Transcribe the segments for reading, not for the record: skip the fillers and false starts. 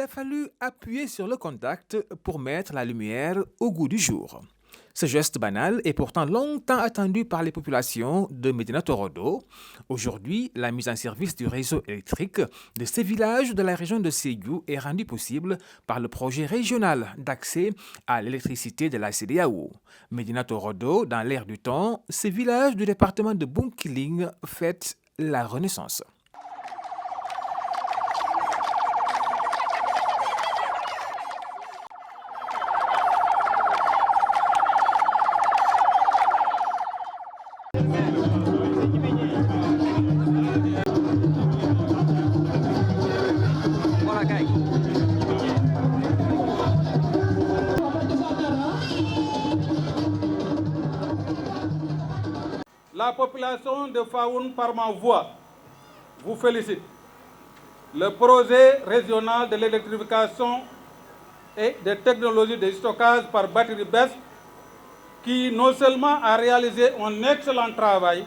fallu appuyer sur le contact pour mettre la lumière au goût du jour. Ce geste banal est pourtant longtemps attendu par les populations de Médina Torodo. Aujourd'hui, la mise en service du réseau électrique de ces villages de la région de Sédhiou est rendue possible par le projet régional d'accès à l'électricité de la CEDEAO. Médina Torodo, dans l'air du temps, ces villages du département de Bounkiling fêtent la renaissance. La population de Faoun, par ma voix, vous félicite. Le projet régional de l'électrification et des technologies de stockage par batterie BEST, qui non seulement a réalisé un excellent travail,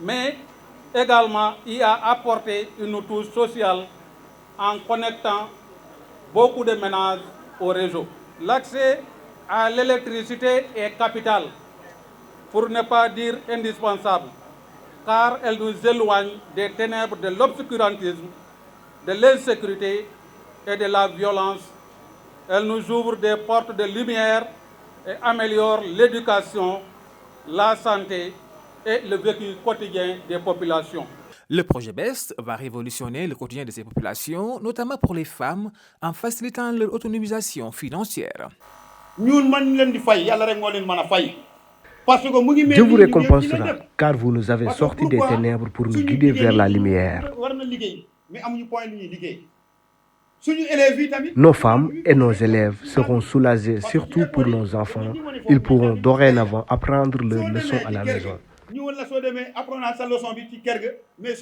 mais également y a apporté une touche sociale en connectant beaucoup de ménages au réseau. L'accès à l'électricité est capital, pour ne pas dire indispensable, car elle nous éloigne des ténèbres de l'obscurantisme, de l'insécurité et de la violence. Elle nous ouvre des portes de lumière et améliore l'éducation, la santé et le vécu quotidien des populations. Le projet BEST va révolutionner le quotidien de ces populations, notamment pour les femmes, en facilitant leur autonomisation financière. Dieu vous récompensera, car vous nous avez sortis des ténèbres pour nous guider vers la lumière. Nos femmes et nos élèves seront soulagés, surtout pour nos enfants. Ils pourront dorénavant apprendre leurs leçons à la maison.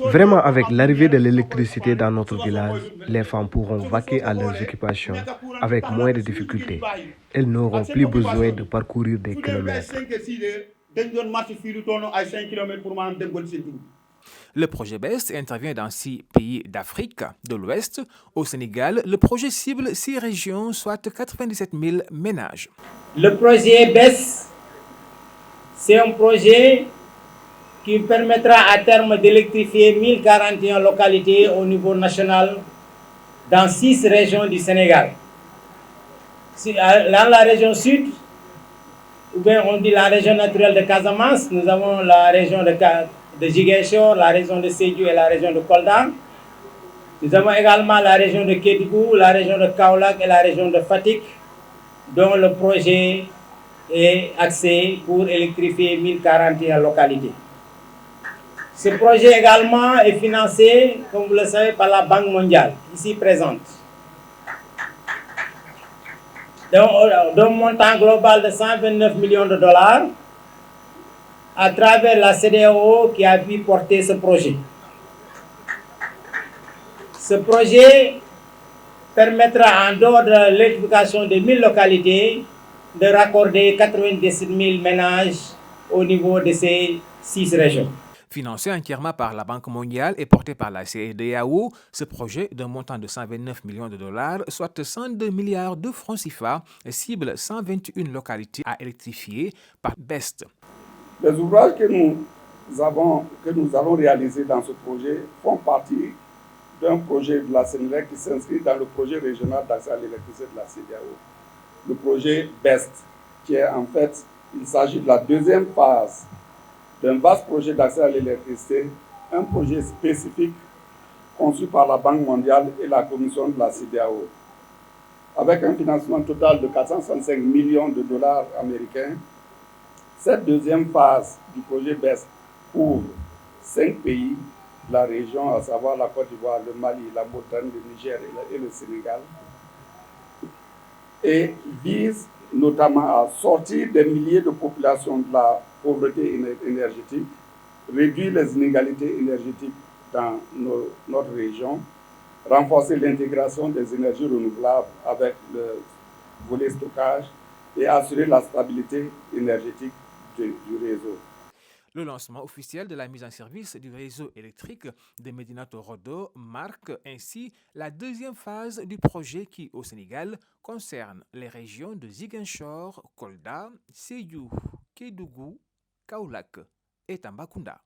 Vraiment, avec l'arrivée de l'électricité dans notre village, les femmes pourront vaquer à leurs occupations avec moins de difficultés. Elles n'auront plus besoin de parcourir des kilomètres. Le projet BEST intervient dans 6 pays d'Afrique de l'Ouest. Au Sénégal, le projet cible 6 régions, soit 97 000 ménages. Le projet BEST, c'est un projet qui permettra à terme d'électrifier 1041 localités au niveau national dans 6 régions du Sénégal. Dans la région sud, ou bien on dit la région naturelle de Casamance, nous avons la région de Ziguinchor, la région de Sédhiou et la région de Kolda. Nous avons également la région de Kédougou, la région de Kaolack et la région de Fatick, dont le projet est axé pour électrifier 1041 localités. Ce projet également est financé, comme vous le savez, par la Banque mondiale, ici présente. D'un montant global de 129 millions de dollars à travers la CEDEAO qui a pu porter ce projet. Ce projet permettra, en dehors de l'électrification de 1000 localités, de raccorder 97 000 ménages au niveau de ces 6 régions. Financé entièrement par la Banque mondiale et porté par la CEDEAO, ce projet d'un montant de 129 millions de dollars, soit 102 milliards de francs CFA, cible 121 localités à électrifier par BEST. Les ouvrages que nous allons réaliser dans ce projet font partie d'un projet de la Sénélec qui s'inscrit dans le projet régional d'accès à l'électricité de la CEDEAO. Le projet BEST, qui est en fait, il s'agit de la deuxième phase d'un vaste projet d'accès à l'électricité, un projet spécifique conçu par la Banque mondiale et la Commission de la CEDEAO. Avec un financement total de 465 millions de dollars américains, cette deuxième phase du projet BEST couvre 5 pays de la région, à savoir la Côte d'Ivoire, le Mali, la Mauritanie, le Niger et le Sénégal, et vise notamment à sortir des milliers de populations de la pauvreté énergétique, réduire les inégalités énergétiques dans notre région, renforcer l'intégration des énergies renouvelables avec le volet stockage et assurer la stabilité énergétique du réseau. Le lancement officiel de la mise en service du réseau électrique de Médina Torodo marque ainsi la deuxième phase du projet qui, au Sénégal, concerne les régions de Ziguinchor, Kolda, Sédhiou, Kédougou, Kaolack et Tambacounda.